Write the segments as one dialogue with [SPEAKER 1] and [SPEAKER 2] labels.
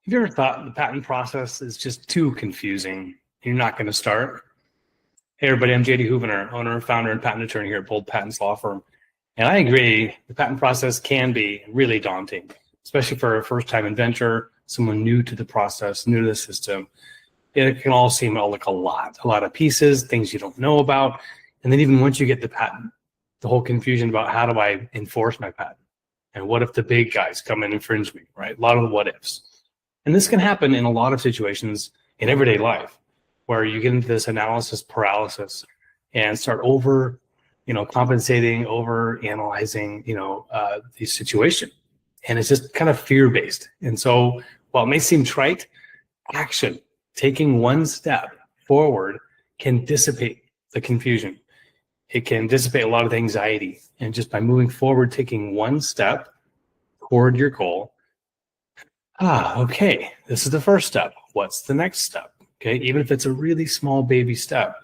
[SPEAKER 1] Have you ever thought the patent process is just too confusing? You're not going to start? Hey, everybody, I'm JD Houvener, owner, founder, and patent attorney here at Bold Patents Law Firm. And I agree, the patent process can be really daunting, especially for a first-time inventor, someone new to the process, new to the system. It can all seem like a lot of pieces, things you don't know about. And then even once you get the patent, the whole confusion about how do I enforce my patent? And what if the big guys come and infringe me, right? A lot of the what ifs. And this can happen in a lot of situations in everyday life where you get into this analysis paralysis and start compensating, over analyzing, the situation. And it's just kind of fear-based. And so while it may seem trite, action, taking one step forward can dissipate the confusion. It can dissipate a lot of the anxiety. And just by moving forward, taking one step toward your goal, okay, this is the first step. What's the next step? Okay, even if it's a really small baby step,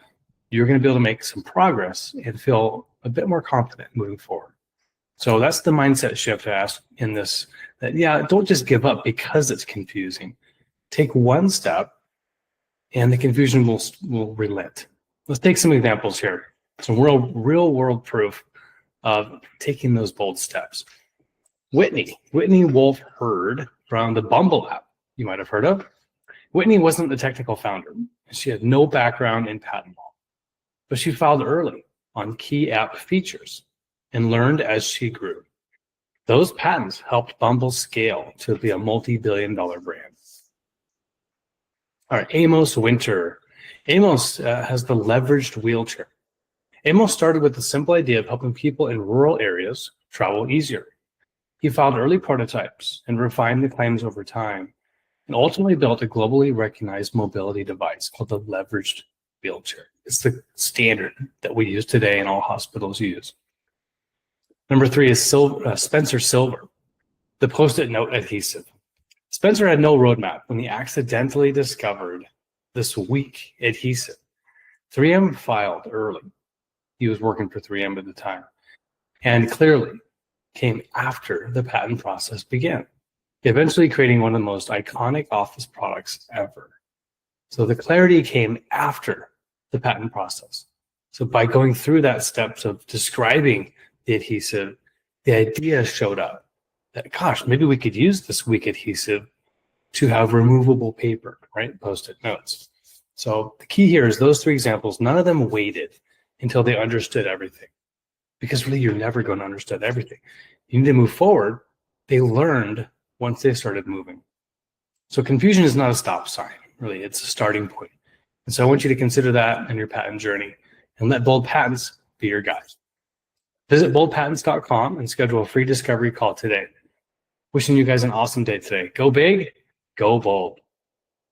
[SPEAKER 1] you're going to be able to make some progress and feel a bit more confident moving forward. So that's the mindset shift to ask in this, that, don't just give up because it's confusing. Take one step and the confusion will relent. Let's take some examples here. Some real world proof of taking those bold steps. Whitney Wolf Hurd from the Bumble app, you might have heard of. Whitney wasn't the technical founder. She had no background in patent law, but she filed early on key app features and learned as she grew. Those patents helped Bumble scale to be a multi-billion-dollar brand. All right, Amos Winter. Amos has the leveraged wheelchair. Amos started with the simple idea of helping people in rural areas travel easier. He filed early prototypes and refined the claims over time, and ultimately built a globally recognized mobility device called the leveraged wheelchair. It's the standard that we use today and all hospitals use. Number 3 is Spencer Silver, the Post-it note adhesive. Spencer had no roadmap when he accidentally discovered this weak adhesive. 3M filed early. He was working for 3M at the time, and clearly came after the patent process began, eventually creating one of the most iconic office products ever. So the clarity came after the patent process. So by going through that steps of describing the adhesive, the idea showed up that, gosh, maybe we could use this weak adhesive to have removable paper, right? Post-it notes. So the key here is those 3 examples, none of them waited until they understood everything. Because really, you're never going to understand everything. You need to move forward. They learned once they started moving. So confusion is not a stop sign, really. It's a starting point. And so I want you to consider that in your patent journey and let Bold Patents be your guide. Visit boldpatents.com and schedule a free discovery call today. Wishing you guys an awesome day today. Go big, go bold.